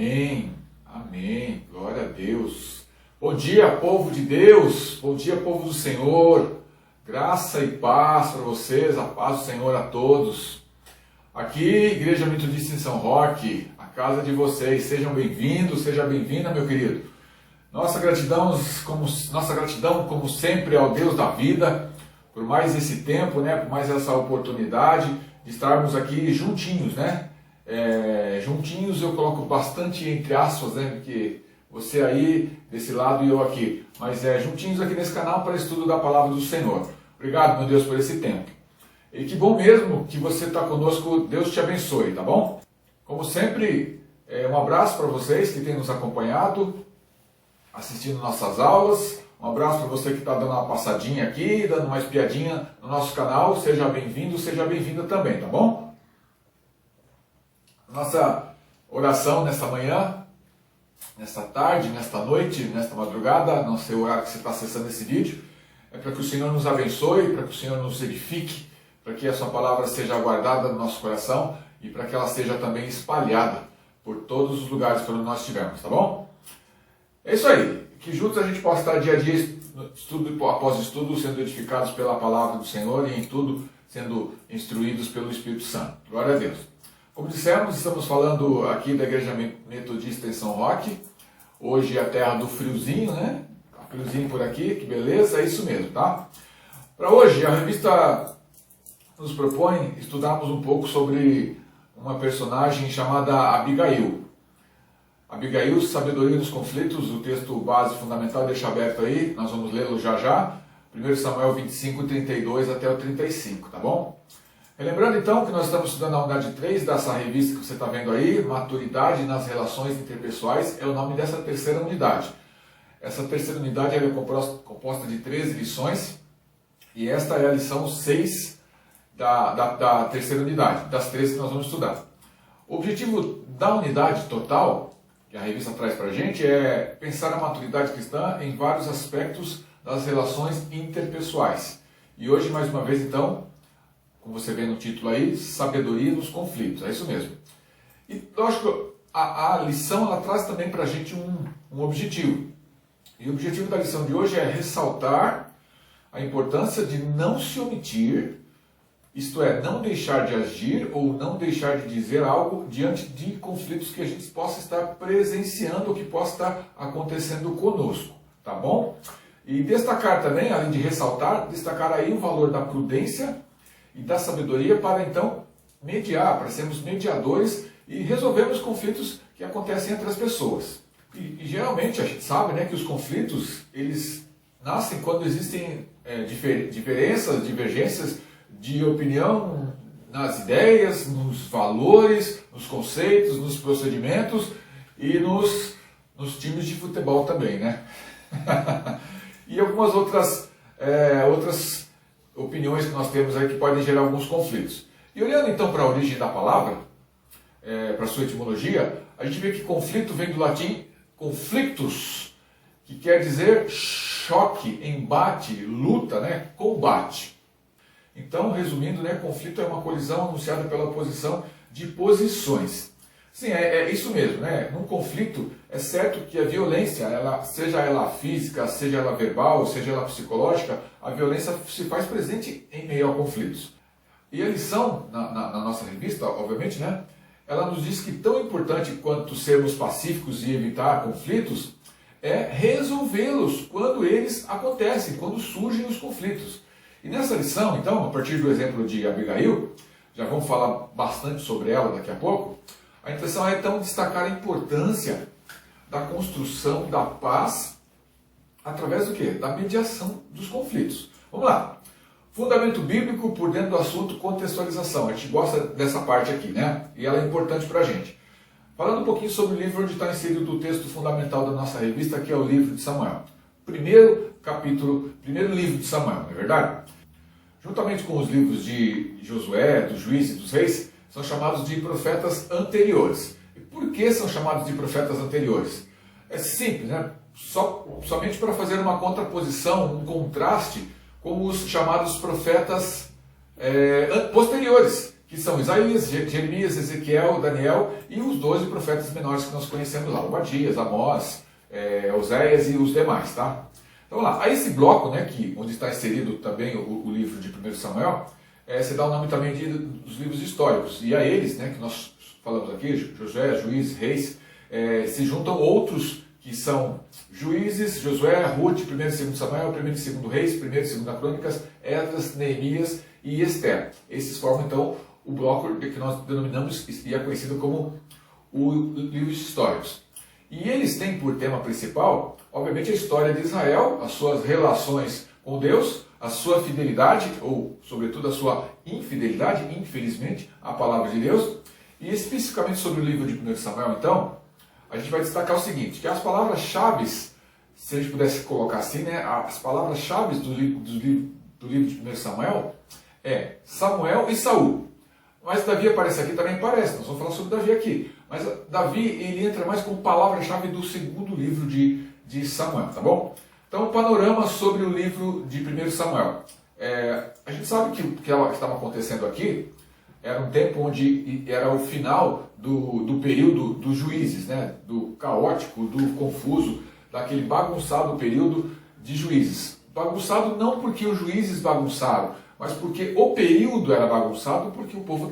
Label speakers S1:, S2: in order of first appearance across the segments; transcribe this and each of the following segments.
S1: Amém, amém, glória a Deus. Bom dia, povo de Deus, bom dia, povo do Senhor, graça e paz para vocês, a paz do Senhor a todos. Aqui, Igreja Metodista em São Roque, a casa de vocês, sejam bem-vindos, seja bem-vinda, meu querido. Nossa gratidão, como sempre, ao Deus da vida, por mais esse tempo, né, por mais essa oportunidade de estarmos aqui juntinhos, né? Juntinhos eu coloco bastante entre aspas, né? Porque você aí desse lado e eu aqui, mas juntinhos aqui nesse canal para estudo da palavra do Senhor. Obrigado, meu Deus, por esse tempo. E que bom mesmo que você está conosco, Deus te abençoe, tá bom? Como sempre, um abraço para vocês que têm nos acompanhado, assistindo nossas aulas. Um abraço para você que está dando uma passadinha aqui, dando uma espiadinha no nosso canal. Seja bem-vindo, seja bem-vinda também, tá bom? Nossa oração nesta manhã, nesta tarde, nesta noite, nesta madrugada, não sei o horário que você está acessando esse vídeo, é para que o Senhor nos abençoe, para que o Senhor nos edifique, para que a sua palavra seja guardada no nosso coração e para que ela seja também espalhada por todos os lugares por onde nós estivermos, tá bom? É isso aí, que juntos a gente possa estar dia a dia, estudo após estudo, sendo edificados pela palavra do Senhor e em tudo sendo instruídos pelo Espírito Santo. Glória a Deus. Como dissemos, estamos falando aqui da Igreja Metodista em São Roque. Hoje é a terra do friozinho, né? Tá friozinho por aqui, que beleza, é isso mesmo, tá? Para hoje, a revista nos propõe estudarmos um pouco sobre uma personagem chamada Abigail. Abigail, Sabedoria nos Conflitos, o texto base fundamental deixa aberto aí, nós vamos lê-lo já já. 1 Samuel 25, 32 até o 35, tá bom? Lembrando então que nós estamos estudando a unidade 3 dessa revista que você está vendo aí, Maturidade nas Relações Interpessoais, é o nome dessa terceira unidade. Essa terceira unidade é composta de 13 lições e esta é a lição 6 da terceira unidade, das 13 que nós vamos estudar. O objetivo da unidade total, que a revista traz para a gente, é pensar a maturidade cristã em vários aspectos das relações interpessoais. E hoje, mais uma vez, então, como você vê no título aí, Sabedoria nos Conflitos, é isso mesmo. E lógico, a lição ela traz também para a gente um objetivo. E o objetivo da lição de hoje é ressaltar a importância de não se omitir, isto é, não deixar de agir ou não deixar de dizer algo diante de conflitos que a gente possa estar presenciando ou que possa estar acontecendo conosco, tá bom? E destacar também, além de ressaltar, destacar aí o valor da prudência e da sabedoria para então mediar, para sermos mediadores e resolvermos conflitos que acontecem entre as pessoas. E geralmente a gente sabe, né, que os conflitos eles nascem quando existem diferenças, divergências de opinião nas ideias, nos valores, nos conceitos, nos procedimentos e nos times de futebol também, né? E algumas outras opiniões que nós temos aí que podem gerar alguns conflitos. E olhando então para a origem da palavra, para a sua etimologia, a gente vê que conflito vem do latim conflictus, que quer dizer choque, embate, luta, né? Combate. Então, resumindo, né, conflito é uma colisão anunciada pela oposição de posições. Sim, é isso mesmo, né? Num conflito, é certo que a violência, seja ela física, seja ela verbal, seja ela psicológica, a violência se faz presente em meio a conflitos. E a lição, na nossa revista, obviamente, né? Ela nos diz que tão importante quanto sermos pacíficos e evitar conflitos, é resolvê-los quando eles acontecem, quando surgem os conflitos. E nessa lição, então, a partir do exemplo de Abigail, já vamos falar bastante sobre ela daqui a pouco, a intenção é então destacar a importância da construção da paz através do quê? Da mediação dos conflitos. Vamos lá. Fundamento bíblico por dentro do assunto, contextualização. A gente gosta dessa parte aqui, né? E ela é importante para a gente. Falando um pouquinho sobre o livro onde está inserido o texto fundamental da nossa revista, que é o livro de Samuel. Primeiro livro de Samuel, não é verdade? Juntamente com os livros de Josué, dos Juízes e dos Reis, são chamados de profetas anteriores. E por que são chamados de profetas anteriores? É simples, né? Somente para fazer uma contraposição, um contraste com os chamados profetas posteriores, que são Isaías, Jeremias, Ezequiel, Daniel e os 12 profetas menores que nós conhecemos lá, Obadias, Amós, Oséias e os demais, tá? Então vamos lá, a esse bloco, né, onde está inserido também o livro de 1 Samuel, se dá o nome também dos livros históricos, e a eles, né, que nós falamos aqui, Josué, Juízes, Reis, se juntam outros que são Juízes, Josué, Ruth, 1 e 2 Samuel, 1 e 2 Reis, 1 e 2 Crônicas, Esdras, Neemias e Esther. Esses formam então o bloco que nós denominamos e é conhecido como os livros históricos. E eles têm por tema principal, obviamente, a história de Israel, as suas relações com Deus, a sua fidelidade, ou sobretudo a sua infidelidade, infelizmente, à palavra de Deus. E especificamente sobre o livro de 1 Samuel, então, a gente vai destacar o seguinte, que as palavras-chave, se a gente pudesse colocar assim, né, as palavras-chave do livro de 1 Samuel é Samuel e Saul. Mas Davi aparece aqui, também aparece, nós vamos falar sobre Davi aqui. Mas Davi, ele entra mais como palavra-chave do segundo livro de Samuel, tá bom? Então, panorama sobre o livro de 1 Samuel. A gente sabe que o que estava acontecendo aqui era um tempo onde era o final do período dos juízes, né? Do caótico, do confuso, daquele bagunçado período de juízes. Bagunçado não porque os juízes bagunçaram, mas porque o período era bagunçado, porque o povo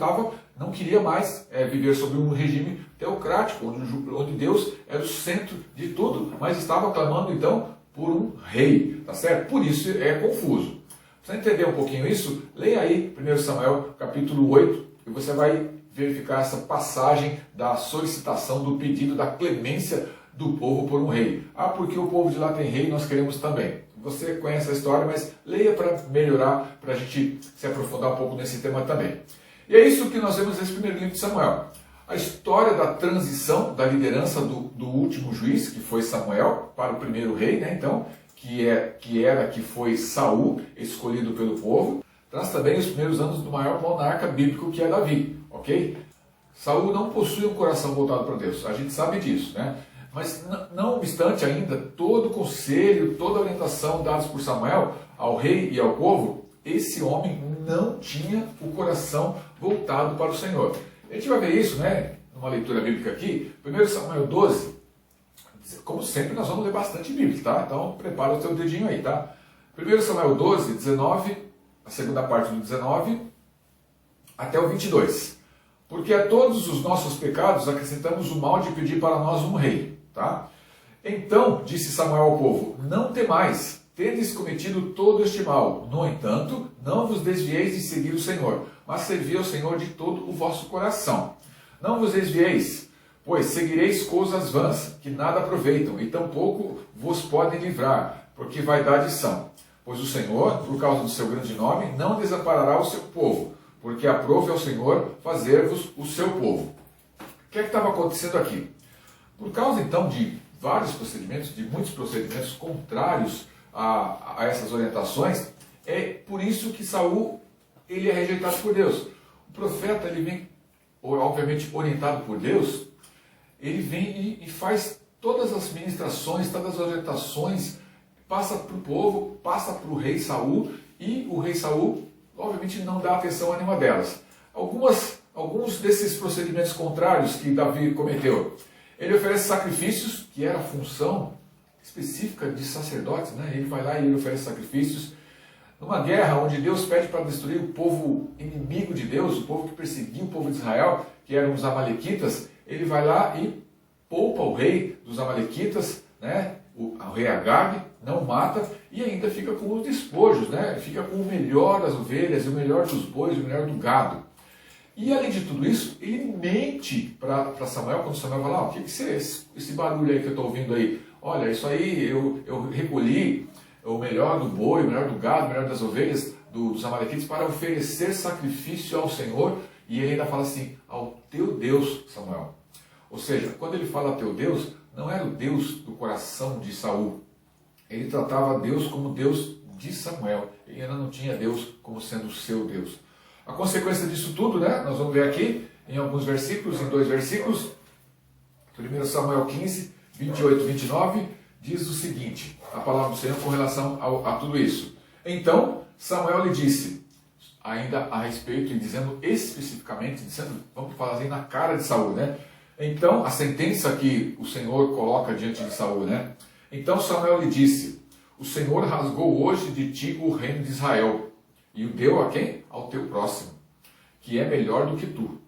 S1: não queria mais viver sob um regime teocrático, onde Deus era o centro de tudo, mas estava clamando então por um rei, tá certo? Por isso é confuso. Para entender um pouquinho isso, leia aí 1 Samuel capítulo 8 e você vai verificar essa passagem da solicitação, do pedido, da clemência do povo por um rei. Porque o povo de lá tem rei, nós queremos também. Você conhece a história, mas leia para melhorar, para a gente se aprofundar um pouco nesse tema também. E é isso que nós vemos nesse primeiro livro de Samuel. A história da transição da liderança do último juiz, que foi Samuel, para o primeiro rei, né? Então, que foi Saul, escolhido pelo povo. Traz também os primeiros anos do maior monarca bíblico, que é Davi, ok? Saul não possui um coração voltado para Deus, a gente sabe disso, né? Mas não obstante ainda, todo o conselho, toda a orientação dados por Samuel ao rei e ao povo, esse homem não tinha o coração voltado para o Senhor. A gente vai ver isso, né, numa leitura bíblica aqui, 1 Samuel 12, como sempre nós vamos ler bastante Bíblia, tá? Então prepara o teu dedinho aí, tá? 1 Samuel 12, 19, a segunda parte do 19, até o 22. Porque a todos os nossos pecados acrescentamos o mal de pedir para nós um rei, tá? Então disse Samuel ao povo, não temais, tendes cometido todo este mal. No entanto, não vos desvieis de seguir o Senhor, mas servi ao Senhor de todo o vosso coração. Não vos desvieis, pois seguireis coisas vãs, que nada aproveitam, e tampouco vos podem livrar, porque vaidade são. Pois o Senhor, por causa do seu grande nome, não desamparará o seu povo, porque aprove ao Senhor fazer-vos o seu povo. O que é que estava acontecendo aqui? Por causa então de vários procedimentos, de muitos procedimentos contrários a essas orientações, é por isso que Saul ele é rejeitado por Deus. O profeta, ele vem, obviamente orientado por Deus, ele vem e faz todas as ministrações, todas as orientações, passa para o povo, passa para o rei Saul, e o rei Saul, obviamente, não dá atenção a nenhuma delas. Alguns desses procedimentos contrários que Davi cometeu, ele oferece sacrifícios, que era a função específica de sacerdotes, né? Ele vai lá e ele oferece sacrifícios. Numa guerra onde Deus pede para destruir o povo inimigo de Deus, o povo que perseguia o povo de Israel, que eram os amalequitas, ele vai lá e poupa o rei dos amalequitas, né? O rei Agag, não mata e ainda fica com os despojos, né? Fica com o melhor das ovelhas, o melhor dos bois, o melhor do gado. E além de tudo isso, ele mente para Samuel, quando Samuel fala, o que é esse barulho aí que eu estou ouvindo aí? Olha, isso aí eu recolhi o melhor do boi, o melhor do gado, o melhor das ovelhas dos amalequitas para oferecer sacrifício ao Senhor. E ele ainda fala assim, ao teu Deus, Samuel. Ou seja, quando ele fala teu Deus, não era o Deus do coração de Saul. Ele tratava Deus como Deus de Samuel. Ele ainda não tinha Deus como sendo o seu Deus. A consequência disso tudo, né? Nós vamos ver aqui em alguns versículos, em 2 versículos. 1 Samuel 15, 28 e 29, diz o seguinte, a palavra do Senhor com relação a tudo isso. Então Samuel lhe disse, ainda a respeito e dizendo especificamente, vamos falar assim, na cara de Saul, né? Então, a sentença que o Senhor coloca diante de Saul, né? Então Samuel lhe disse: o Senhor rasgou hoje de ti o reino de Israel e o deu a quem? Ao teu próximo, que é melhor do que tu.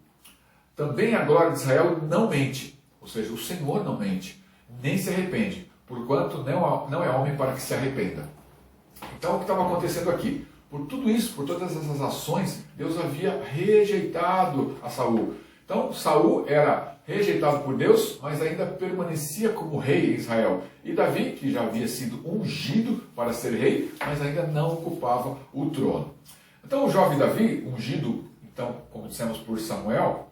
S1: Também a glória de Israel não mente, ou seja, o Senhor não mente, nem se arrepende, porquanto não é homem para que se arrependa. Então, o que estava acontecendo aqui? Por tudo isso, por todas essas ações, Deus havia rejeitado a Saul. Então, Saul era rejeitado por Deus, mas ainda permanecia como rei em Israel. E Davi, que já havia sido ungido para ser rei, mas ainda não ocupava o trono. Então, o jovem Davi, ungido, então, como dissemos por Samuel,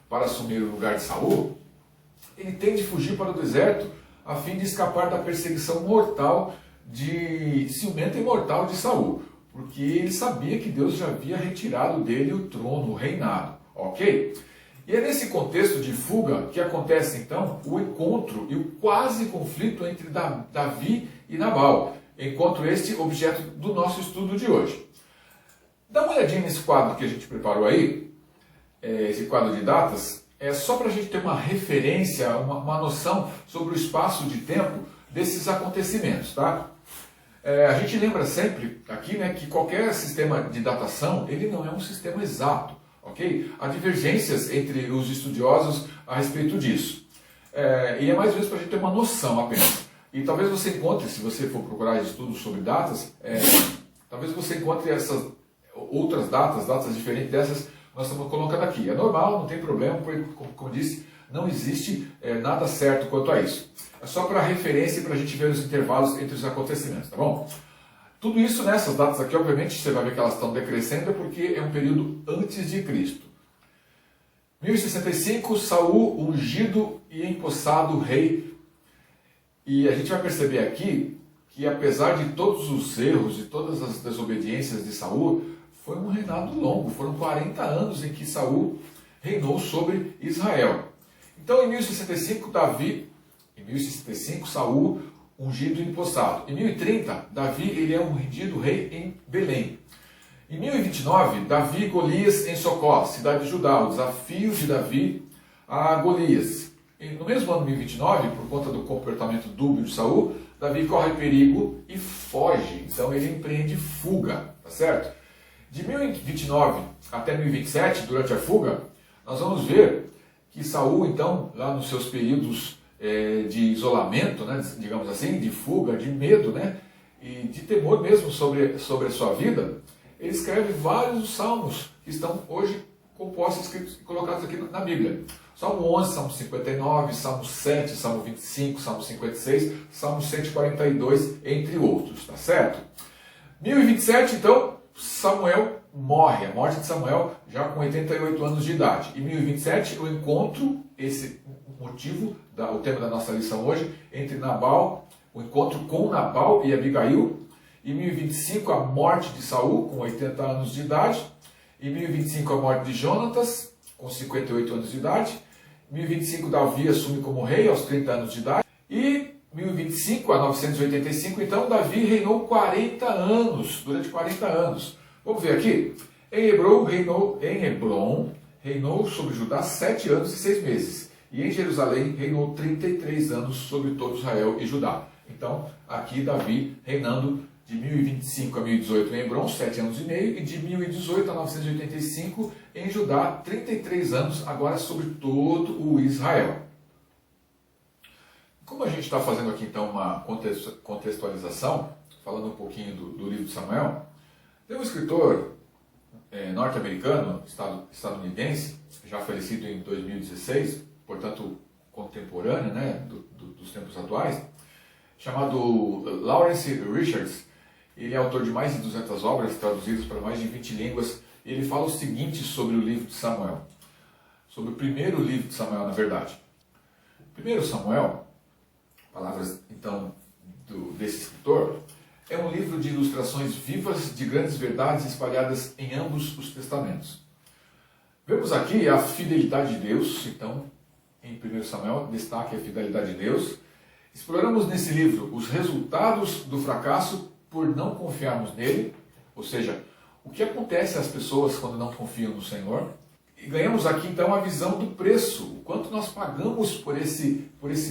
S1: para assumir o lugar de Saul, ele tem de fugir para o deserto a fim de escapar da perseguição mortal, ciumenta e mortal de Saul, porque ele sabia que Deus já havia retirado dele o trono, o reinado, ok? E é nesse contexto de fuga que acontece então o encontro e o quase conflito entre Davi e Nabal, enquanto este objeto do nosso estudo de hoje. Dá uma olhadinha nesse quadro que a gente preparou aí, esse quadro de datas, só para a gente ter uma referência, uma noção sobre o espaço de tempo desses acontecimentos, tá? A gente lembra sempre aqui, né, que qualquer sistema de datação, ele não é um sistema exato, ok? Há divergências entre os estudiosos a respeito disso. E é mais ou menos para a gente ter uma noção apenas. E talvez você encontre, se você for procurar estudos sobre datas, talvez você encontre essas outras datas diferentes dessas nós estamos colocando aqui. É normal, não tem problema, porque, como disse, não existe nada certo quanto a isso. É só para referência e para a gente ver os intervalos entre os acontecimentos, tá bom? Tudo isso, nessas datas aqui, obviamente, você vai ver que elas estão decrescendo, porque é um período antes de Cristo. 1065, Saul ungido e empossado rei. E a gente vai perceber aqui que, apesar de todos os erros e todas as desobediências de Saul, foi um reinado longo, foram 40 anos em que Saul reinou sobre Israel. Então, em 1065, Saul ungido e empossado. Em 1030, Davi ele é ungido rei em Belém. Em 1029, Davi e Golias em Socó, cidade de Judá, o desafio de Davi a Golias. No mesmo ano 1029, por conta do comportamento dúbio de Saul, Davi corre perigo e foge. Então ele empreende fuga, tá certo? De 1029 até 1027, durante a fuga, nós vamos ver que Saul, então, lá nos seus períodos de isolamento, né, digamos assim, de fuga, de medo, né, e de temor mesmo sobre a sua vida, ele escreve vários salmos que estão hoje compostos, escritos e colocados aqui na Bíblia. Salmo 11, Salmo 59, Salmo 7, Salmo 25, Salmo 56, Salmo 142, entre outros, tá certo? 1027, então, Samuel morre, a morte de Samuel já com 88 anos de idade. Em 1027, o encontro, esse motivo, o tema da nossa lição hoje, entre Nabal, o encontro com Nabal e Abigail. Em 1025, a morte de Saul, com 80 anos de idade. Em 1025, a morte de Jonatas, com 58 anos de idade. Em 1025, Davi assume como rei, aos 30 anos de idade. E 1025 a 985, então, Davi reinou 40 anos, durante 40 anos. Vamos ver aqui. Em Hebron reinou sobre Judá 7 anos e 6 meses. E em Jerusalém reinou 33 anos sobre todo Israel e Judá. Então, aqui Davi reinando de 1025 a 1018 em Hebron, 7 anos e meio, e de 1018 a 985 em Judá, 33 anos, agora sobre todo o Israel. Como a gente está fazendo aqui então uma contextualização, falando um pouquinho do livro de Samuel, tem um escritor norte-americano, estadunidense, já falecido em 2016, portanto contemporâneo, né, dos tempos atuais, chamado Lawrence Richards. Ele é autor de mais de 200 obras traduzidas para mais de 20 línguas. E ele fala o seguinte sobre o livro de Samuel, sobre o primeiro livro de Samuel, na verdade. Primeiro Samuel, palavras então desse escritor, é um livro de ilustrações vivas de grandes verdades espalhadas em ambos os testamentos. Vemos aqui a fidelidade de Deus, então, em 1 Samuel, destaque a fidelidade de Deus. Exploramos nesse livro os resultados do fracasso por não confiarmos nele, ou seja, o que acontece às pessoas quando não confiam no Senhor. E ganhamos aqui então a visão do preço, o quanto nós pagamos por esse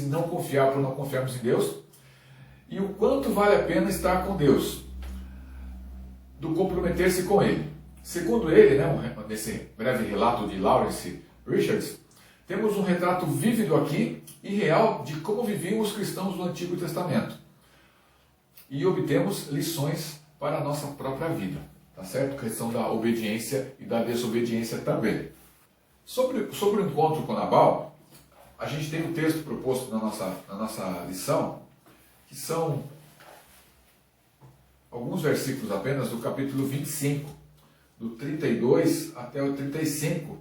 S1: não confiar, por não confiarmos em Deus, e o quanto vale a pena estar com Deus, do comprometer-se com Ele. Segundo ele, nesse breve relato de Lawrence Richards, temos um retrato vívido aqui e real de como viviam os cristãos do Antigo Testamento. E obtemos lições para a nossa própria vida, tá certo? A questão da obediência e da desobediência também. Sobre o encontro com Nabal, a gente tem um texto proposto na nossa lição, que são alguns versículos apenas do capítulo 25, do 32 até o 35,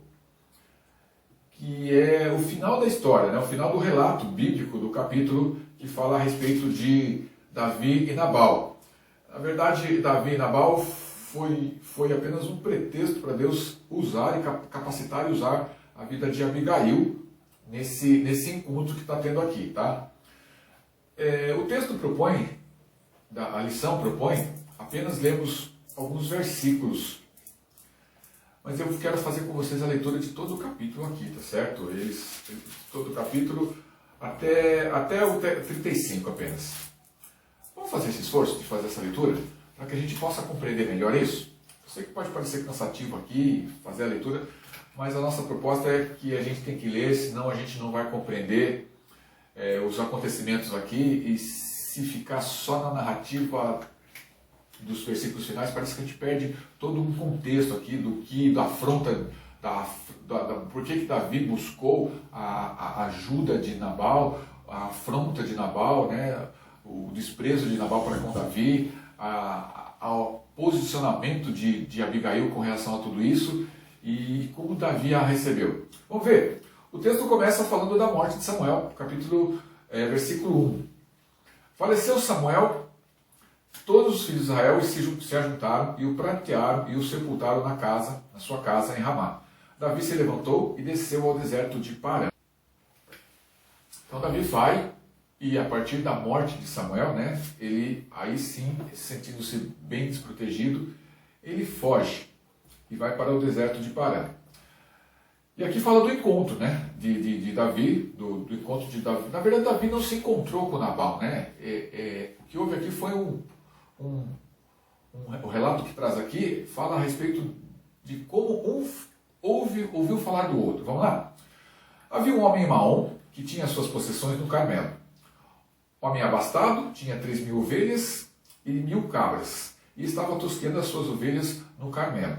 S1: que é o final da história, o final do relato bíblico do capítulo que fala a respeito de Davi e Nabal. Na verdade, Davi e Nabal foi apenas um pretexto para Deus usar e capacitar e usar a vida de Abigail nesse encontro que está tendo aqui, tá? O texto propõe, a lição propõe, apenas lemos alguns versículos, mas eu quero fazer com vocês a leitura de todo o capítulo aqui, tá certo? Todo o capítulo até o 35 apenas. Vamos fazer esse esforço de fazer essa leitura, para que a gente possa compreender melhor isso? Eu sei que pode parecer cansativo aqui, fazer a leitura, mas a nossa proposta é que a gente tem que ler, senão a gente não vai compreender os acontecimentos aqui, e se ficar só na narrativa dos versículos finais, parece que a gente perde todo um contexto aqui da afronta, por que Davi buscou a ajuda de Nabal, a afronta de Nabal, o desprezo de Nabal para com Davi, ao posicionamento de Abigail com relação a tudo isso e como Davi a recebeu. Vamos ver. O texto começa falando da morte de Samuel, versículo 1. Faleceu Samuel, todos os filhos de Israel se ajuntaram e o prantearam e o sepultaram na sua casa em Ramá. Davi se levantou e desceu ao deserto de Parã. Então Davi vai, e a partir da morte de Samuel, ele aí sim, sentindo-se bem desprotegido, ele foge e vai para o deserto de Parã. E aqui fala do encontro, de Davi, do encontro de Davi. Na verdade, Davi não se encontrou com Nabal, o que houve aqui foi o relato que traz aqui fala a respeito de como um ouviu falar do outro. Vamos lá? Havia um homem em Maom que tinha suas possessões no Carmelo. Homem abastado, tinha 3.000 ovelhas e 1.000 cabras, e estava tosqueando as suas ovelhas no Carmelo.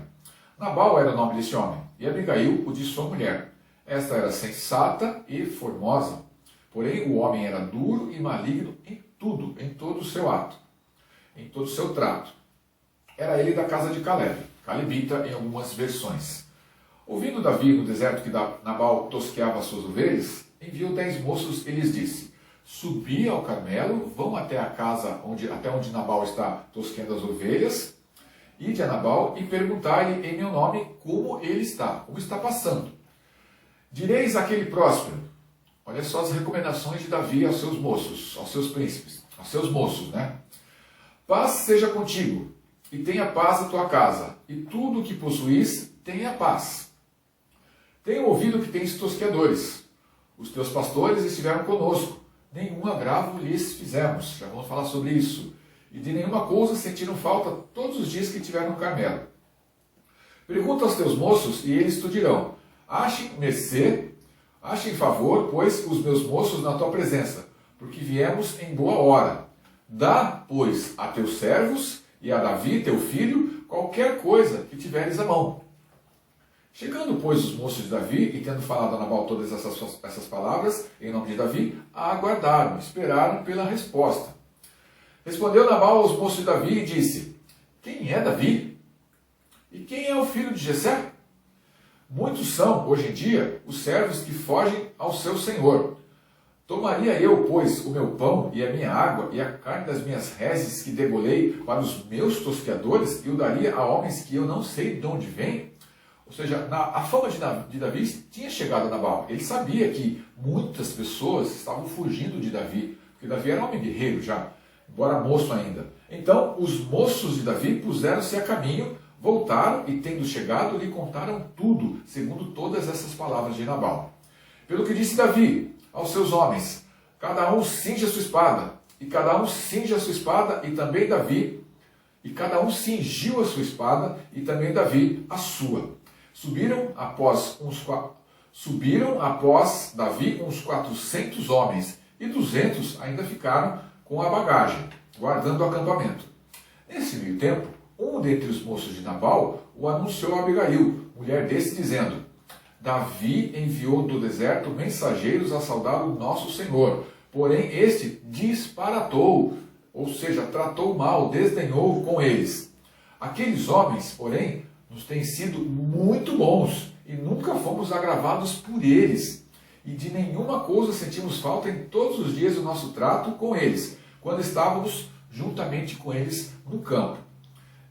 S1: Nabal era o nome desse homem, e Abigail o de sua mulher. Esta era sensata e formosa, porém o homem era duro e maligno em todo o seu ato, em todo o seu trato. Era ele da casa de Caleb, calebita em algumas versões. Ouvindo Davi no deserto que Nabal tosqueava as suas ovelhas, enviou 10 moços e lhes disse: subi ao Carmelo, vão até a casa até onde Nabal está tosqueando as ovelhas, ide a Nabal e perguntai-lhe em meu nome como ele está, como está passando. Direis àquele próspero. Olha só as recomendações de Davi aos seus moços, aos seus príncipes, aos seus moços, Paz seja contigo, e tenha paz a tua casa, e tudo o que possuís tenha paz. Tenho ouvido que tens tosqueadores. Os teus pastores estiveram conosco, nenhum agravo lhes fizemos, já vamos falar sobre isso, e de nenhuma coisa sentiram falta todos os dias que tiveram no Carmelo. Pergunta aos teus moços, e eles te dirão: achem mercê, achem favor, pois, os meus moços na tua presença, porque viemos em boa hora. Dá, pois, a teus servos e a Davi, teu filho, qualquer coisa que tiveres à mão. Chegando, pois, os moços de Davi, e tendo falado a Nabal todas essas palavras, em nome de Davi, aguardaram, esperaram pela resposta. Respondeu Nabal aos moços de Davi e disse: quem é Davi? E quem é o filho de Jessé? Muitos são, hoje em dia, os servos que fogem ao seu senhor. Tomaria eu, pois, o meu pão e a minha água e a carne das minhas reses que degolei para os meus tosqueadores e o daria a homens que eu não sei de onde vêm? Ou seja, a fama de Davi tinha chegado a Nabal. Ele sabia que muitas pessoas estavam fugindo de Davi, porque Davi era um homem guerreiro já, embora moço ainda. Então, os moços de Davi puseram-se a caminho Voltaram e, tendo chegado, lhe contaram tudo, segundo todas essas palavras de Nabal. Pelo que disse Davi aos seus homens: cada um cinge a sua espada, e cada um cinge a sua espada, e também Davi, e cada um cingiu a sua espada, e também Davi a sua. Subiram após Davi uns 400 homens, e 200 ainda ficaram com a bagagem, guardando o acampamento. Nesse meio tempo, um dentre os moços de Nabal o anunciou a Abigail, mulher desse, dizendo: Davi enviou do deserto mensageiros a saudar o nosso Senhor, porém este disparatou, ou seja, tratou mal, desdenhou com eles. Aqueles homens, porém, nos têm sido muito bons, e nunca fomos agravados por eles, e de nenhuma coisa sentimos falta em todos os dias do nosso trato com eles, quando estávamos juntamente com eles no campo.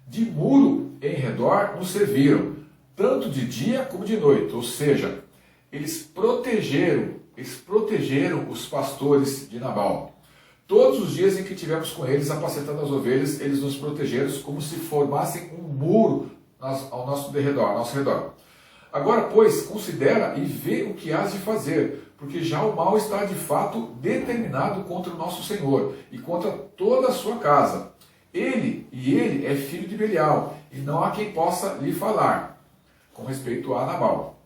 S1: De muro em redor nos serviram, tanto de dia como de noite, ou seja, eles protegeram os pastores de Nabal. Todos os dias em que tivemos com eles apacentando as ovelhas, eles nos protegeram como se formassem um muro ao nosso redor. Agora, pois, considera e vê o que has de fazer, porque já o mal está de fato determinado contra o nosso Senhor e contra toda a sua casa. Ele é filho de Belial, e não há quem possa lhe falar com respeito a Nabal.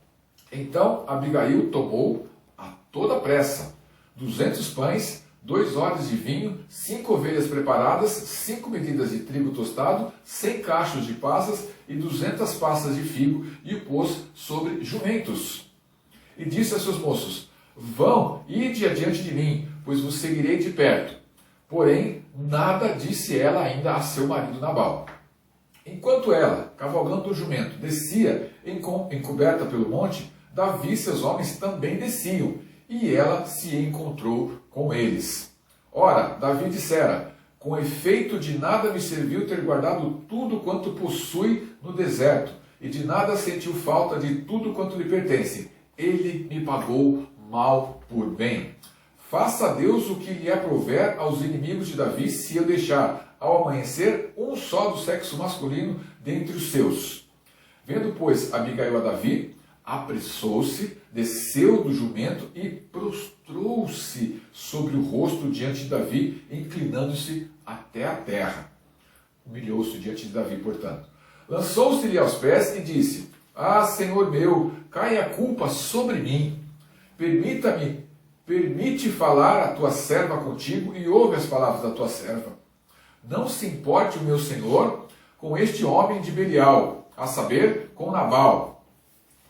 S1: Então Abigail tomou a toda pressa 200 pães, 2 odres de vinho, 5 ovelhas preparadas, 5 medidas de trigo tostado, 100 cachos de passas e 200 passas de figo, e o pôs sobre jumentos. E disse a seus moços: vão, ide adiante de mim, pois vos seguirei de perto. Porém, nada disse ela ainda a seu marido Nabal. Enquanto ela, cavalgando o jumento, descia encoberta pelo monte, Davi e seus homens também desciam, e ela se encontrou com eles. Ora, Davi dissera: com efeito de nada me serviu ter guardado tudo quanto possui no deserto, e de nada sentiu falta de tudo quanto lhe pertence. Ele me pagou mal por bem. Faça Deus o que lhe aprouver aos inimigos de Davi, se eu deixar, ao amanhecer, um só do sexo masculino dentre os seus. Vendo, pois, Abigail a Davi, apressou-se, desceu do jumento e prostrou-se sobre o rosto diante de Davi, inclinando-se até a terra. Humilhou-se diante de Davi, portanto. Lançou-se-lhe aos pés e disse: Ah, Senhor meu, cai a culpa sobre mim. Permite falar a tua serva contigo e ouve as palavras da tua serva. Não se importe o meu senhor com este homem de Belial, a saber, com Nabal.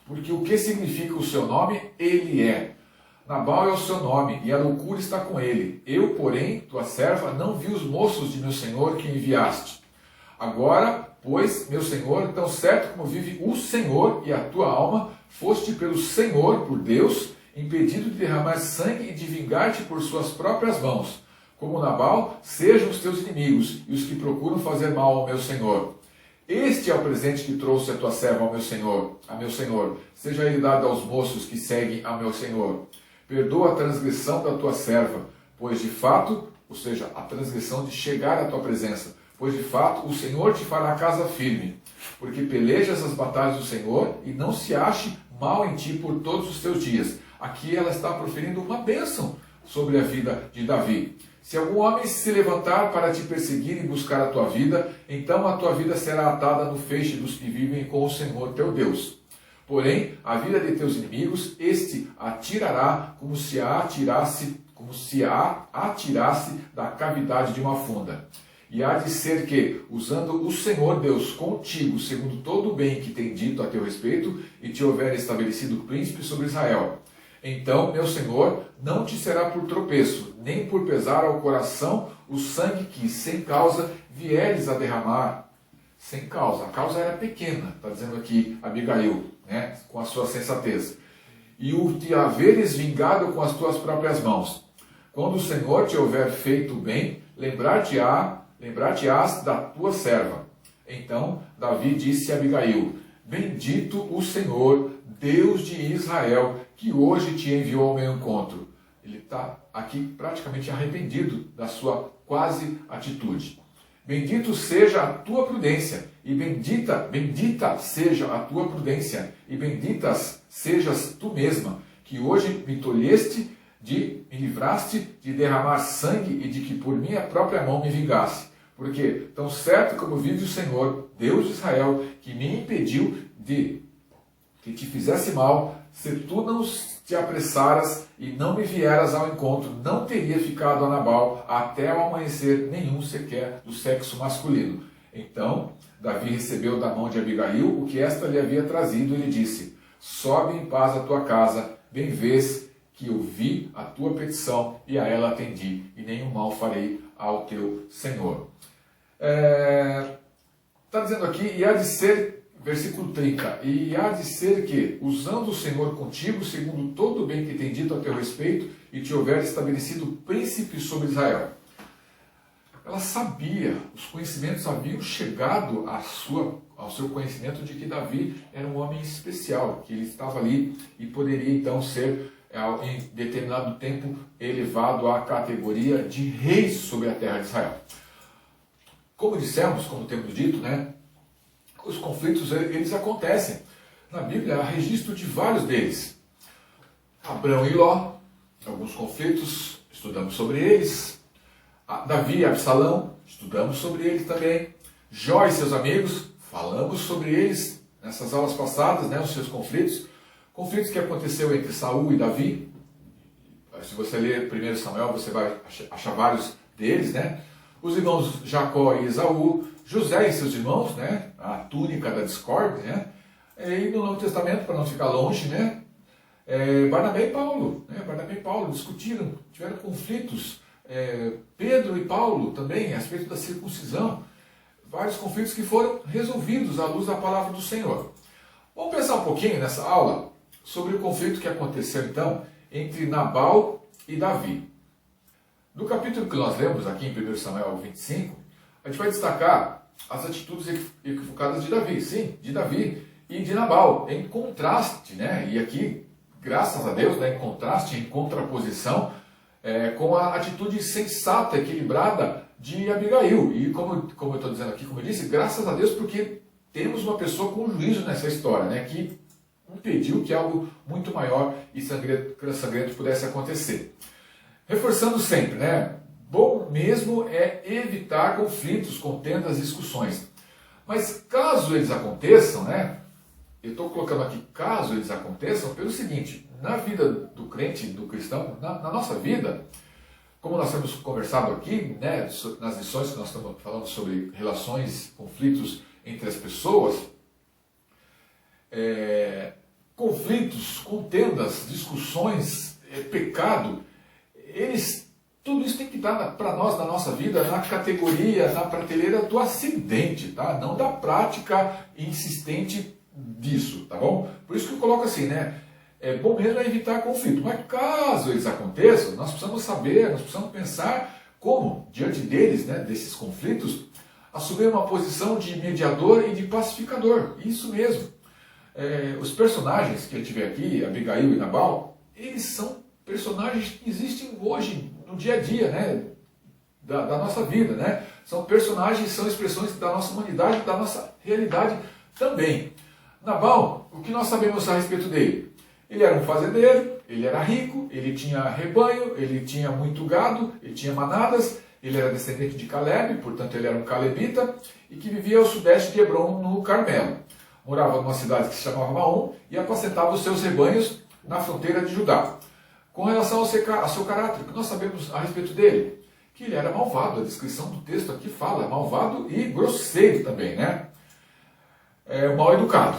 S1: Porque o que significa o seu nome, ele é. Nabal é o seu nome, e a loucura está com ele. Eu, porém, tua serva, não vi os moços de meu senhor que enviaste. Agora, pois, meu senhor, tão certo como vive o Senhor e a tua alma, foste pelo Senhor, por Deus, impedido de derramar sangue e de vingar-te por suas próprias mãos. Como Nabal, sejam os teus inimigos e os que procuram fazer mal ao meu senhor. Este é o presente que trouxe a tua serva ao meu senhor, seja ele dado aos moços que seguem ao meu senhor. Perdoa a transgressão da tua serva, pois de fato, ou seja, a transgressão de chegar à tua presença, pois de fato o Senhor te fará casa firme, porque pelejas as batalhas do Senhor e não se ache mal em ti por todos os teus dias. Aqui ela está proferindo uma bênção sobre a vida de Davi. Se algum homem se levantar para te perseguir e buscar a tua vida, então a tua vida será atada no feixe dos que vivem com o Senhor teu Deus. Porém, a vida de teus inimigos, este atirará como se a atirasse da cavidade de uma funda. E há de ser que, usando o Senhor Deus contigo, segundo todo o bem que tem dito a teu respeito, e te houver estabelecido príncipe sobre Israel, então, meu Senhor, não te será por tropeço, nem por pesar ao coração o sangue que, sem causa, vieres a derramar. Sem causa. A causa era pequena, está dizendo aqui Abigail, né, com a sua sensatez. E o te haveres vingado com as tuas próprias mãos. Quando o Senhor te houver feito bem, lembrar-te-ás da tua serva. Então, Davi disse a Abigail: Bendito o Senhor, Deus de Israel, que hoje te enviou ao meu encontro. Ele está aqui praticamente arrependido da sua quase atitude. Bendito seja a tua prudência, e bendita seja a tua prudência, e benditas sejas tu mesma, que hoje me tolheste, me livraste de derramar sangue e de que por minha própria mão me vingasse. Porque tão certo como vive o Senhor, Deus de Israel, que me impediu de que te fizesse mal, se tu não te apressaras e não me vieras ao encontro, não teria ficado a Nabal até o amanhecer nenhum sequer do sexo masculino. Então Davi recebeu da mão de Abigail o que esta lhe havia trazido e lhe disse: sobe em paz à tua casa, bem vês que eu vi a tua petição e a ela atendi, e nenhum mal farei ao teu Senhor. Está dizendo aqui, e há de ser, versículo 30, e há de ser que, usando o Senhor contigo, segundo todo o bem que tem dito a teu respeito, e te houver estabelecido príncipe sobre Israel. Ela sabia, os conhecimentos haviam chegado ao seu conhecimento de que Davi era um homem especial, que ele estava ali e poderia então ser, em determinado tempo, elevado à categoria de rei sobre a terra de Israel. Como dissemos, como temos dito, os conflitos eles acontecem. Na Bíblia há registro de vários deles. Abrão e Ló, alguns conflitos, estudamos sobre eles. Davi e Absalão, estudamos sobre eles também. Jó e seus amigos, falamos sobre eles nessas aulas passadas, os seus conflitos. Conflitos que aconteceu entre Saul e Davi. Se você ler 1 Samuel, você vai achar vários deles, Os irmãos Jacó e Esaú, José e seus irmãos, a túnica da discórdia, E no Novo Testamento, para não ficar longe, Barnabé e Paulo discutiram, tiveram conflitos. Pedro e Paulo também, a respeito da circuncisão. Vários conflitos que foram resolvidos à luz da palavra do Senhor. Vamos pensar um pouquinho nessa aula sobre o conflito que aconteceu então entre Nabal e Davi. No capítulo que nós lemos aqui em 1 Samuel 25, a gente vai destacar as atitudes equivocadas de Davi, sim, de Davi e de Nabal, em contraste, E aqui, graças a Deus, em contraste, em contraposição, com a atitude sensata, equilibrada de Abigail. E como eu estou dizendo aqui, como eu disse, graças a Deus, porque temos uma pessoa com juízo nessa história, que impediu que algo muito maior e sangrento pudesse acontecer. Reforçando sempre, bom mesmo é evitar conflitos, contendas, discussões. Mas caso eles aconteçam, eu estou colocando aqui caso eles aconteçam pelo seguinte: na vida do crente, do cristão, na nossa vida, como nós temos conversado aqui, nas lições que nós estamos falando sobre relações, conflitos entre as pessoas, conflitos, contendas, discussões, pecado, tudo isso tem que estar para nós, na nossa vida, na categoria, na prateleira do acidente, não da prática insistente disso, tá bom? Por isso que eu coloco assim, é bom mesmo evitar conflito, mas caso eles aconteçam, nós precisamos saber, nós precisamos pensar como, diante deles, desses conflitos, assumir uma posição de mediador e de pacificador. Isso mesmo. Os personagens que a gente vê aqui, Abigail e Nabal, eles são personagens que existem hoje, no dia a dia, da nossa vida, São personagens, são expressões da nossa humanidade, da nossa realidade também. Nabal, o que nós sabemos a respeito dele? Ele era um fazendeiro, ele era rico, ele tinha rebanho, ele tinha muito gado, ele tinha manadas, ele era descendente de Caleb, portanto ele era um calebita, e que vivia ao sudeste de Hebron, no Carmelo. Morava numa cidade que se chamava Maom e apacentava os seus rebanhos na fronteira de Judá. Com relação ao seu caráter, o que nós sabemos a respeito dele? Que ele era malvado, a descrição do texto aqui fala, malvado e grosseiro também, mal educado.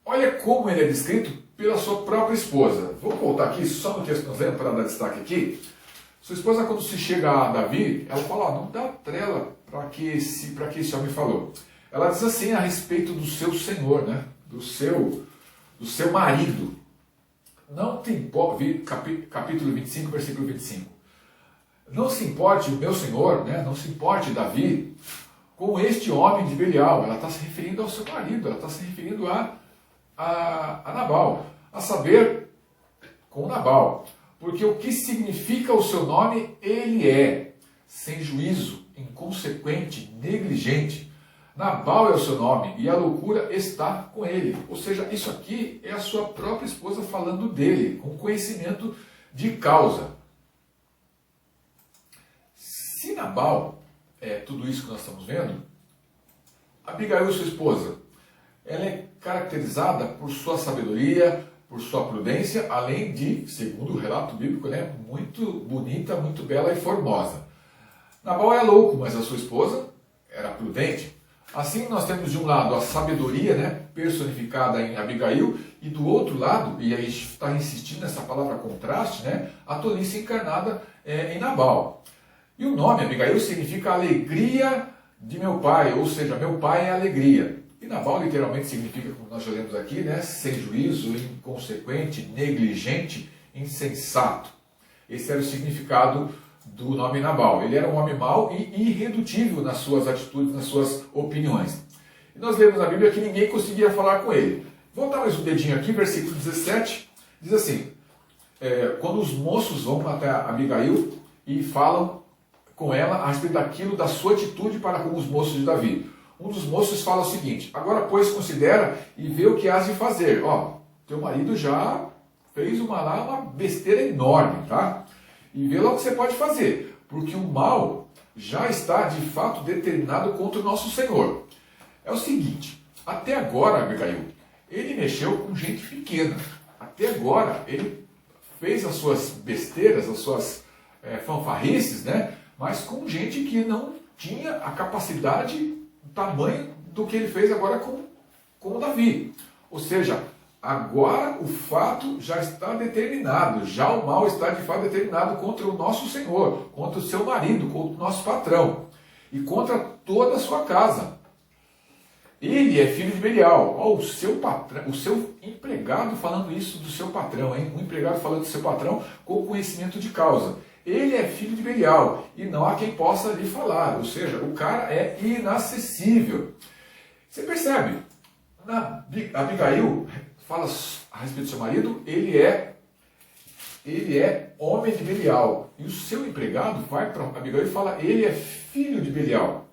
S1: Olha como ele é descrito pela sua própria esposa. Vamos voltar aqui, só no texto que nós lemos, para dar destaque aqui. Sua esposa, quando se chega a Davi, ela fala, não dá trela para que esse homem falou. Ela diz assim a respeito do seu senhor, do seu marido. Não te importe, capítulo 25, versículo 25. Não se importe o meu senhor, não se importe Davi, com este homem de Belial. Ela está se referindo ao seu marido, ela está se referindo a Nabal, a saber, com Nabal. Porque o que significa o seu nome, ele é sem juízo, inconsequente, negligente. Nabal é o seu nome e a loucura está com ele. Ou seja, isso aqui é a sua própria esposa falando dele, com conhecimento de causa. Se Nabal é tudo isso que nós estamos vendo, Abigail, sua esposa, ela é caracterizada por sua sabedoria, por sua prudência, além de, segundo o relato bíblico, né, muito bonita, muito bela e formosa. Nabal era louco, mas a sua esposa era prudente. Assim nós temos de um lado a sabedoria, né, personificada em Abigail, e do outro lado, e aí está insistindo nessa palavra contraste, né, a tolice encarnada em Nabal. E o nome Abigail significa alegria de meu pai, ou seja, meu pai é alegria. E Nabal literalmente significa, como nós já lemos aqui, né, sem juízo, inconsequente, negligente, insensato. Esse era o significado do nome Nabal. Ele era um homem mau e irredutível nas suas atitudes, nas suas opiniões. E nós lemos na Bíblia que ninguém conseguia falar com ele. Vou dar mais um dedinho aqui, versículo 17, diz assim, quando os moços vão até Abigail e falam com ela a respeito daquilo, da sua atitude para com os moços de Davi. Um dos moços fala o seguinte: agora, pois, considera e vê o que has de fazer. Ó, teu marido já fez uma besteira enorme, tá? E vê lá o que você pode fazer, porque o mal já está, de fato, determinado contra o nosso Senhor. É o seguinte, até agora, Abigail, ele mexeu com gente pequena. Até agora, ele fez as suas besteiras, as suas fanfarrices, né? Mas com gente que não tinha a capacidade, o tamanho do que ele fez agora com o Davi. Ou seja, agora o fato já está determinado, já o mal está de fato determinado contra o nosso Senhor, contra o seu marido, contra o nosso patrão e contra toda a sua casa. Ele é filho de Belial. Ó, o seu patrão, o seu empregado falando isso do seu patrão, hein? Um empregado falando do seu patrão com conhecimento de causa. Ele é filho de Belial e não há quem possa lhe falar. Ou seja, o cara é inacessível. Você percebe? Abigail fala a respeito do seu marido, ele é homem de Belial. E o seu empregado vai para Abigail e fala, ele é filho de Belial.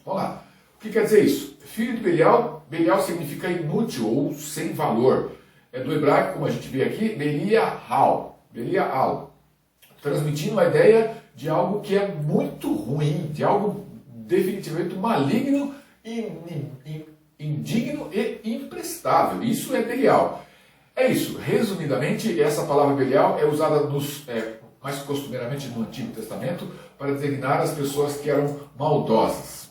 S1: Vamos lá. O que quer dizer isso? Filho de Belial, Belial significa inútil ou sem valor. É do hebraico, como a gente vê aqui, Belial, transmitindo a ideia de algo que é muito ruim, de algo definitivamente maligno, indigno e imprestável. Isso é Belial. É isso. Resumidamente, essa palavra Belial é usada mais costumeiramente no Antigo Testamento para designar as pessoas que eram maldosas.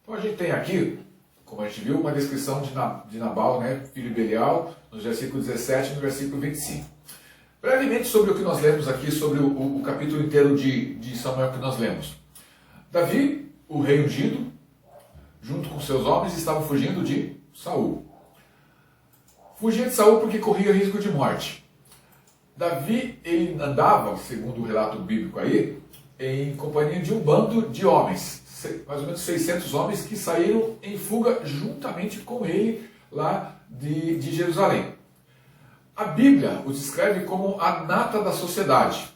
S1: Então a gente tem aqui, como a gente viu, uma descrição de Nabal, né, filho de Belial, no versículo 17 e no versículo 25. Brevemente sobre o que nós lemos aqui, sobre o capítulo inteiro de Samuel que nós lemos. Davi, o rei ungido, junto com seus homens, estavam fugindo de Saul. Fugia de Saul porque corria risco de morte. Davi, ele andava, segundo o relato bíblico aí, em companhia de um bando de homens, mais ou menos 600 homens que saíram em fuga juntamente com ele lá de Jerusalém. A Bíblia os descreve como a nata da sociedade.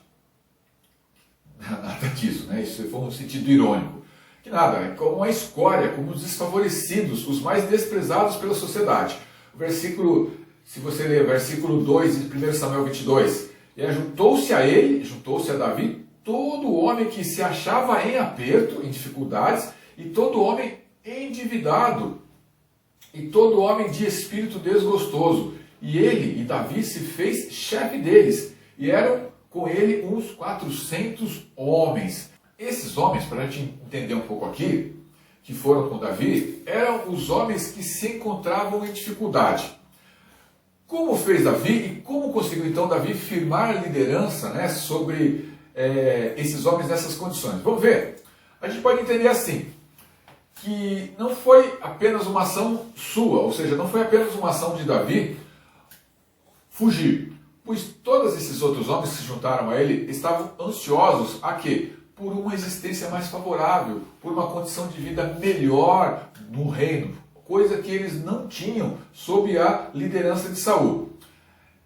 S1: A nata disso, né? Isso foi um sentido irônico. Que nada, é como a escória, como os desfavorecidos, os mais desprezados pela sociedade. O versículo, se você ler, versículo 2 de 1 Samuel 22, juntou-se a Davi, todo homem que se achava em aperto, em dificuldades, e todo homem endividado, e todo homem de espírito desgostoso. E ele, e Davi, se fez chefe deles, e eram com ele uns 400 homens. Esses homens, para a gente entender um pouco aqui, que foram com Davi, eram os homens que se encontravam em dificuldade. Como fez Davi e como conseguiu então Davi firmar a liderança, né, sobre esses homens nessas condições? Vamos ver. A gente pode entender assim, que não foi apenas uma ação sua, ou seja, não foi apenas uma ação de Davi fugir, pois todos esses outros homens que se juntaram a ele estavam ansiosos a quê? Por uma existência mais favorável, por uma condição de vida melhor no reino, coisa que eles não tinham sob a liderança de Saul.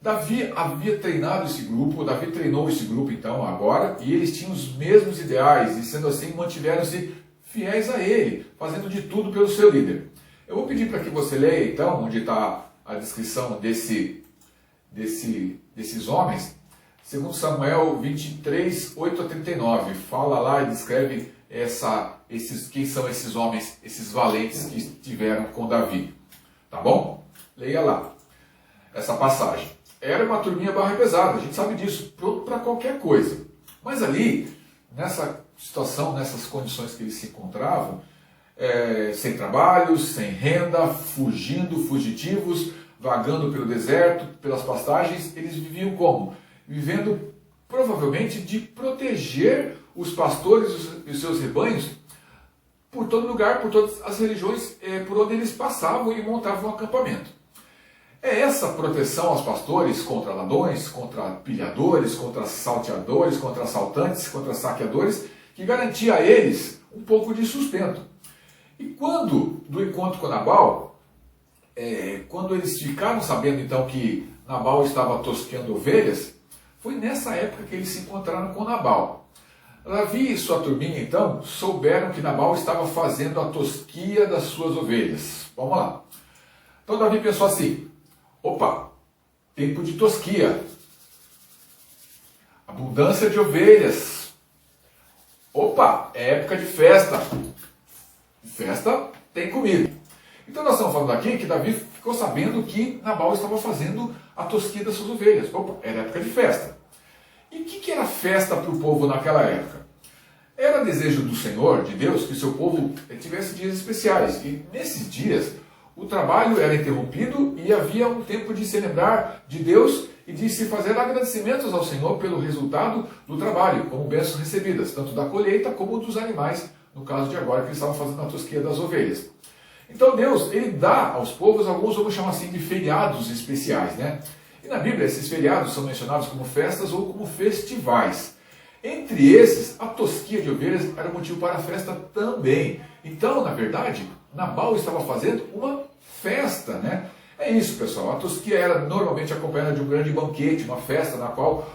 S1: Davi havia treinado esse grupo, Davi treinou esse grupo então agora, e eles tinham os mesmos ideais, e sendo assim mantiveram-se fiéis a ele, fazendo de tudo pelo seu líder. Eu vou pedir para que você leia então, onde está a descrição desses homens, segundo Samuel 23, 8 a 39, fala lá e descreve quem são esses homens, esses valentes que estiveram com Davi. Tá bom? Leia lá essa passagem. Era uma turminha barra pesada, a gente sabe disso, pronto para qualquer coisa. Mas ali, nessa situação, nessas condições que eles se encontravam, sem trabalho, sem renda, fugitivos, vagando pelo deserto, pelas pastagens, eles viviam como? Vivendo provavelmente de proteger os pastores e os seus rebanhos por todo lugar, por todas as religiões por onde eles passavam e montavam um acampamento. É essa proteção aos pastores contra ladrões, contra pilhadores, contra salteadores, contra assaltantes, contra saqueadores, que garantia a eles um pouco de sustento. E quando, do encontro com Nabal, quando eles ficaram sabendo então que Nabal estava tosqueando ovelhas, foi nessa época que eles se encontraram com Nabal. Davi e sua turminha então souberam que Nabal estava fazendo a tosquia das suas ovelhas. Vamos lá. Então Davi pensou assim: opa, tempo de tosquia, abundância de ovelhas. Opa, é época de festa. Festa tem comida. Então nós estamos falando aqui que Davi ficou sabendo que Nabal estava fazendo a tosquia das suas ovelhas. Opa, era época de festa. E o que era festa para o povo naquela época? Era desejo do Senhor, de Deus, que o seu povo tivesse dias especiais. E nesses dias, o trabalho era interrompido e havia um tempo de se lembrar de Deus e de se fazer agradecimentos ao Senhor pelo resultado do trabalho, como bênçãos recebidas, tanto da colheita como dos animais, no caso de agora que eles estavam fazendo a tosquia das ovelhas. Então Deus, ele dá aos povos alguns, vamos chamar assim, de feriados especiais, né? E na Bíblia esses feriados são mencionados como festas ou como festivais. Entre esses, a tosquia de ovelhas era motivo para a festa também. Então, na verdade, Nabal estava fazendo uma festa, né? É isso, pessoal. A tosquia era normalmente acompanhada de um grande banquete, uma festa na qual,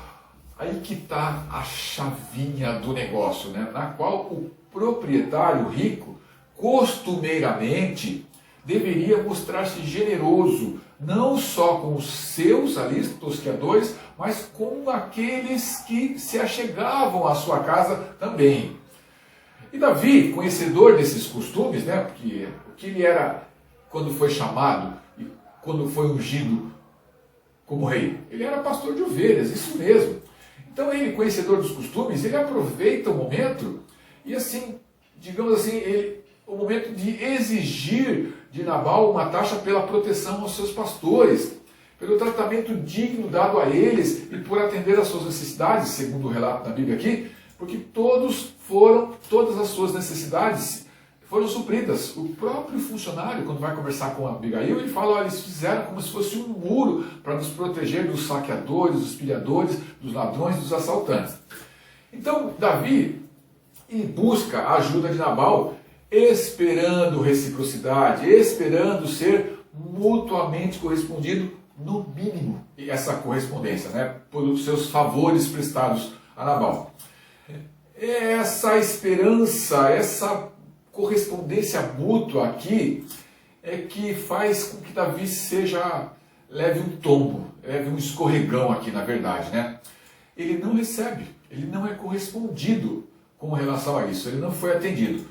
S1: aí que está a chavinha do negócio, né? Na qual o proprietário rico, costumeiramente, deveria mostrar-se generoso, não só com os seus ali, tosqueadores, mas com aqueles que se achegavam à sua casa também. E Davi, conhecedor desses costumes, né? Porque o que ele era quando foi chamado e quando foi ungido como rei? Ele era pastor de ovelhas, isso mesmo. Então ele, conhecedor dos costumes, ele aproveita o momento e assim, digamos assim, o momento de exigir de Nabal uma taxa pela proteção aos seus pastores, pelo tratamento digno dado a eles e por atender às suas necessidades, segundo o relato da Bíblia aqui, porque todas as suas necessidades foram supridas. O próprio funcionário, quando vai conversar com Abigail, ele fala: olha, eles fizeram como se fosse um muro para nos proteger dos saqueadores, dos pilhadores, dos ladrões, dos assaltantes. Então, Davi busca a ajuda de Nabal, esperando reciprocidade, esperando ser mutuamente correspondido, no mínimo, essa correspondência, né, por seus favores prestados a Nabal. Essa esperança, essa correspondência mútua aqui é que faz com que Davi leve um tombo, leve um escorregão aqui, na verdade, né? Ele não recebe, ele não é correspondido com relação a isso, ele não foi atendido.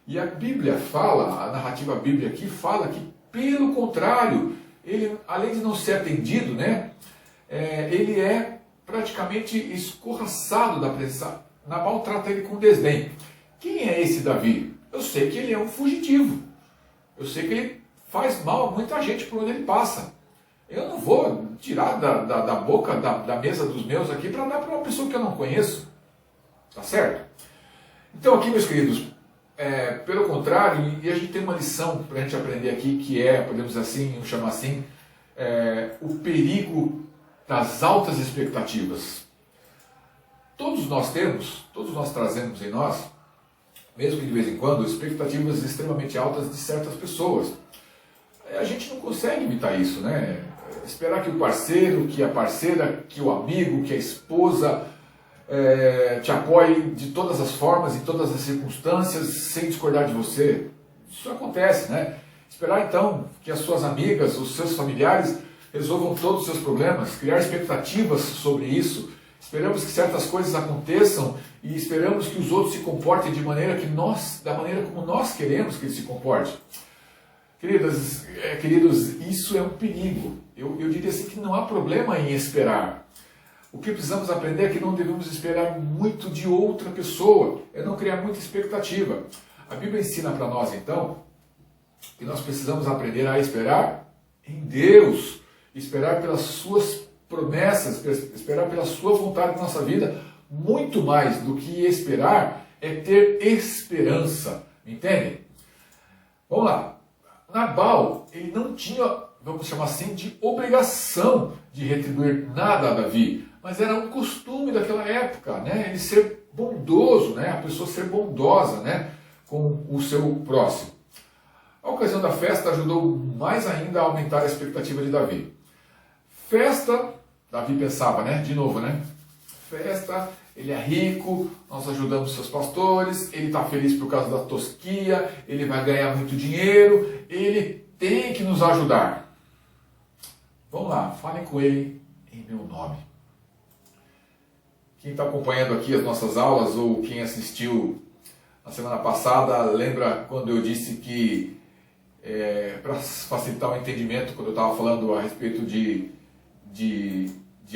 S1: E a Bíblia fala, a narrativa bíblica aqui fala que, pelo contrário, ele, além de não ser atendido, né, ele é praticamente escorraçado da presença. Nabal trata ele com desdém. Quem é esse Davi? Eu sei que ele é um fugitivo. Eu sei que ele faz mal a muita gente por onde ele passa. Eu não vou tirar da boca, da mesa dos meus aqui para dar para uma pessoa que eu não conheço. Tá certo? Então aqui, meus queridos, pelo contrário, e a gente tem uma lição para a gente aprender aqui, que podemos assim, chamar assim, o perigo das altas expectativas. Todos nós trazemos em nós, mesmo que de vez em quando, expectativas extremamente altas de certas pessoas. A gente não consegue evitar isso, né? Esperar que o parceiro, que a parceira, que o amigo, que a esposa te apoie de todas as formas, em todas as circunstâncias, sem discordar de você. Isso acontece, né? Esperar então que as suas amigas, os seus familiares resolvam todos os seus problemas, criar expectativas sobre isso. Esperamos que certas coisas aconteçam e esperamos que os outros se comportem da maneira como nós queremos que eles se comportem. Queridos, isso é um perigo. Eu diria assim que não há problema em esperar. O que precisamos aprender é que não devemos esperar muito de outra pessoa, é não criar muita expectativa. A Bíblia ensina para nós, então, que nós precisamos aprender a esperar em Deus, esperar pelas suas promessas, esperar pela sua vontade na nossa vida, muito mais do que esperar é ter esperança, entende? Vamos lá. Nabal, ele não tinha, vamos chamar assim, de obrigação de retribuir nada a Davi, mas era um costume daquela época, né? Ele ser bondoso, né? A pessoa ser bondosa, né? Com o seu próximo. A ocasião da festa ajudou mais ainda a aumentar a expectativa de Davi. Festa, Davi pensava, né? De novo, né? Festa, ele é rico, nós ajudamos seus pastores, ele está feliz por causa da tosquia, ele vai ganhar muito dinheiro, ele tem que nos ajudar. Vamos lá, falem com ele em meu nome. Quem está acompanhando aqui as nossas aulas, ou quem assistiu na semana passada, lembra quando eu disse que, para facilitar o entendimento, quando eu estava falando a respeito de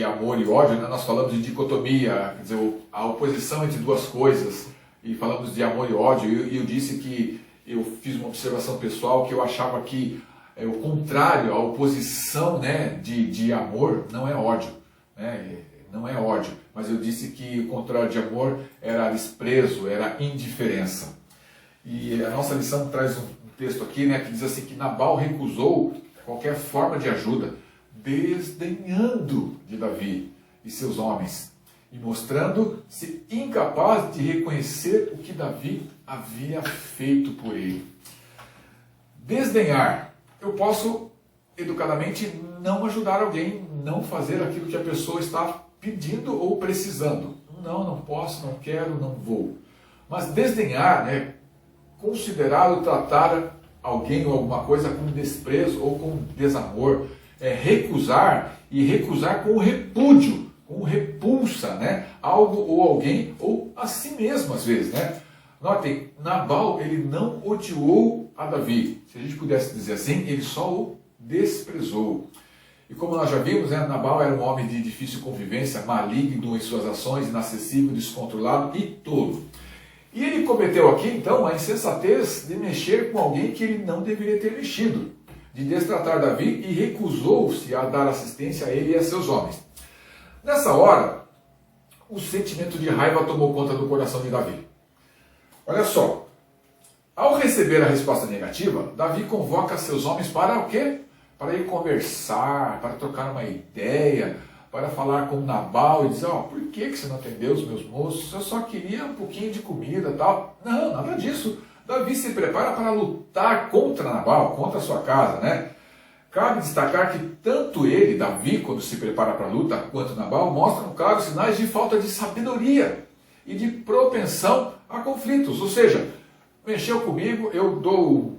S1: amor e ódio, né? Nós falamos de dicotomia, quer dizer, a oposição entre duas coisas, e falamos de amor e ódio, e eu disse que eu fiz uma observação pessoal que eu achava que o contrário, a oposição, né, de amor não é ódio, né? Não é ódio, mas eu disse que o contrário de amor era desprezo, era indiferença. E a nossa lição traz um texto aqui, né, que diz assim que Nabal recusou qualquer forma de ajuda, desdenhando de Davi e seus homens, e mostrando-se incapaz de reconhecer o que Davi havia feito por ele. Desdenhar. Eu posso, educadamente, não ajudar alguém, não fazer aquilo que a pessoa está pedindo ou precisando. Não posso, não quero, não vou. Mas desdenhar, né, considerar ou tratar alguém ou alguma coisa com desprezo ou com desamor, recusar, e recusar com repúdio, com repulsa, né, algo ou alguém ou a si mesmo às vezes, né? Notem, Nabal, ele não odiou a Davi. Se a gente pudesse dizer assim, ele só o desprezou. E como nós já vimos, né, Nabal era um homem de difícil convivência, maligno em suas ações, inacessível, descontrolado e tolo. E ele cometeu aqui, então, a insensatez de mexer com alguém que ele não deveria ter mexido, de destratar Davi, e recusou-se a dar assistência a ele e a seus homens. Nessa hora, o sentimento de raiva tomou conta do coração de Davi. Olha só, ao receber a resposta negativa, Davi convoca seus homens para o quê? Para ir conversar, para trocar uma ideia, para falar com Nabal e dizer, por que você não atendeu os meus moços? Eu só queria um pouquinho de comida e tal. Não, nada disso. Davi se prepara para lutar contra Nabal, contra a sua casa, né? Cabe destacar que tanto ele, Davi, quando se prepara para a luta, quanto Nabal, mostram claros sinais de falta de sabedoria e de propensão a conflitos. Ou seja, mexeu comigo, eu dou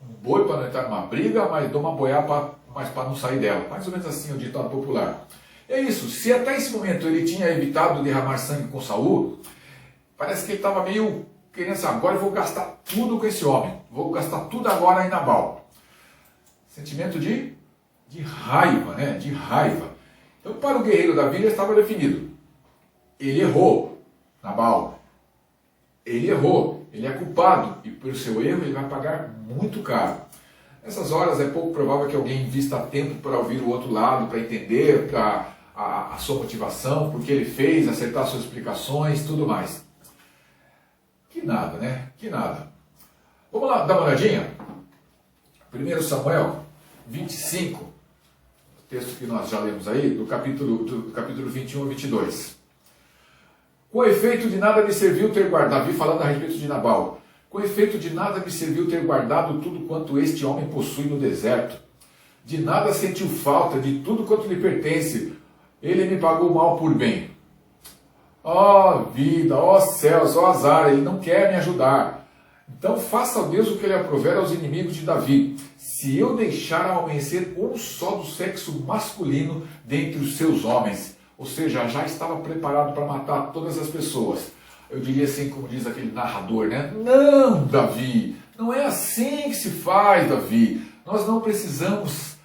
S1: um boi para não entrar numa briga, mas dou uma boiada para não sair dela. Mais ou menos assim é o ditado popular. É isso, se até esse momento ele tinha evitado derramar sangue com Saul, parece que ele estava meio querendo saber, agora eu vou gastar tudo com esse homem, vou gastar tudo agora em Nabal. Sentimento de raiva, né? De raiva. Então, para o guerreiro Davi já estava definido. Ele errou, Nabal. Ele errou, ele é culpado, e pelo seu erro ele vai pagar muito caro. Nessas horas é pouco provável que alguém invista tempo para ouvir o outro lado, para entender a sua motivação, por que ele fez, acertar suas explicações, tudo mais. Que nada, né? Que nada. Vamos lá, dar uma olhadinha? 1 Samuel 25, o texto que nós já lemos aí, do capítulo 21 a 22. Com efeito de nada me serviu ter guardado, Davi falando a respeito de Nabal, com efeito de nada me serviu ter guardado tudo quanto este homem possui no deserto. de nada sentiu falta, de tudo quanto lhe pertence. Ele me pagou mal por bem. Ó vida, ó céus, ó azar, ele não quer me ajudar. Então faça a Deus o que ele aprover aos inimigos de Davi. Se eu deixar ao amanhecer um só do sexo masculino dentre os seus homens, ou seja, já estava preparado para matar todas as pessoas. Eu diria assim, como diz aquele narrador, né? Não, Davi, não é assim que se faz, Davi. Nós não precisamos,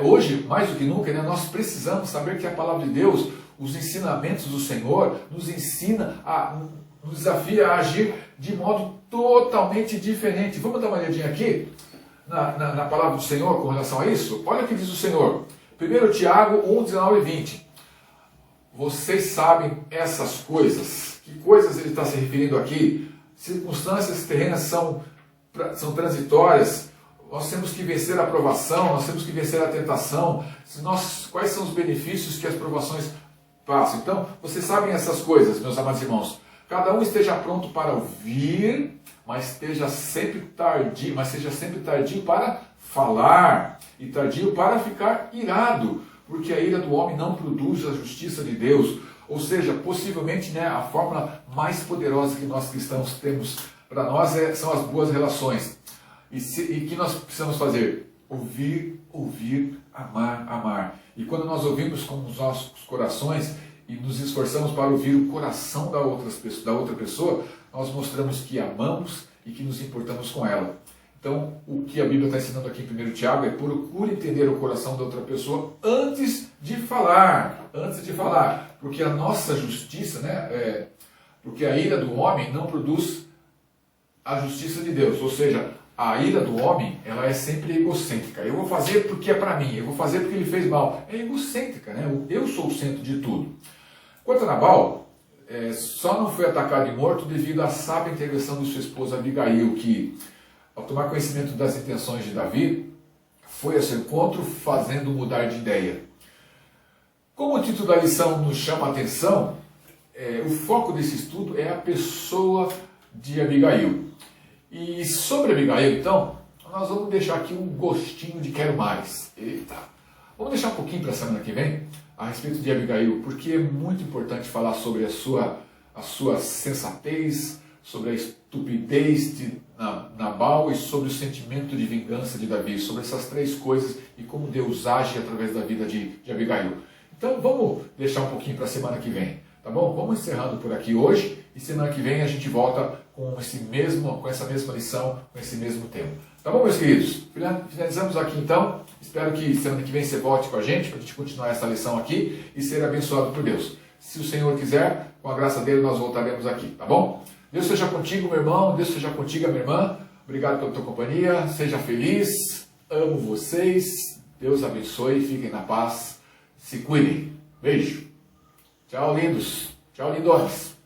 S1: hoje, mais do que nunca, né, nós precisamos saber que a palavra de Deus, os ensinamentos do Senhor, nos nos desafia a agir de modo totalmente diferente. Vamos dar uma olhadinha aqui na palavra do Senhor com relação a isso? Olha o que diz o Senhor. 1 Tiago 1, 19 e 20. Vocês sabem essas coisas. Que coisas ele está se referindo aqui? Circunstâncias terrenas são transitórias. Nós temos que vencer a provação, nós temos que vencer a tentação. Quais são os benefícios que as provações passam? Então, vocês sabem essas coisas, meus amados irmãos. Cada um esteja pronto para ouvir, mas seja sempre tardio para falar e tardio para ficar irado, porque a ira do homem não produz a justiça de Deus. Ou seja, possivelmente, né, a fórmula mais poderosa que nós cristãos temos para nós são as boas relações. E que nós precisamos fazer? Ouvir, ouvir, amar, amar. E quando nós ouvimos com os nossos corações e nos esforçamos para ouvir o coração da outra pessoa, nós mostramos que amamos e que nos importamos com ela. Então, o que a Bíblia está ensinando aqui em 1 Tiago é: procure entender o coração da outra pessoa antes de falar. Antes de falar. Porque a nossa justiça, né, porque a ira do homem não produz a justiça de Deus. Ou seja, a ira do homem, ela é sempre egocêntrica. Eu vou fazer porque é para mim, eu vou fazer porque ele fez mal. É egocêntrica, né? Eu sou o centro de tudo. Quanto a Nabal, só não foi atacado e morto devido à sábia intervenção de sua esposa Abigail, que, ao tomar conhecimento das intenções de Davi, foi a seu encontro, fazendo mudar de ideia. Como o título da lição nos chama a atenção, o foco desse estudo é a pessoa de Abigail. E sobre Abigail, então, nós vamos deixar aqui um gostinho de quero mais. Eita! Vamos deixar um pouquinho para a semana que vem a respeito de Abigail, porque é muito importante falar sobre a sua sensatez, sobre a estupidez de Nabal e sobre o sentimento de vingança de Davi, sobre essas três coisas e como Deus age através da vida de Abigail. Então vamos deixar um pouquinho para a semana que vem, tá bom? Vamos encerrando por aqui hoje e semana que vem a gente volta com essa mesma lição, com esse mesmo tema. Tá bom, meus queridos? Finalizamos aqui então. Espero que semana que vem você volte com a gente para a gente continuar essa lição aqui e ser abençoado por Deus. Se o Senhor quiser, com a graça dele, nós voltaremos aqui, tá bom? Deus seja contigo, meu irmão. Deus seja contigo, minha irmã. Obrigado pela tua companhia. Seja feliz. Amo vocês. Deus abençoe. Fiquem na paz. Se cuidem. Beijo. Tchau, lindos. Tchau, lindões.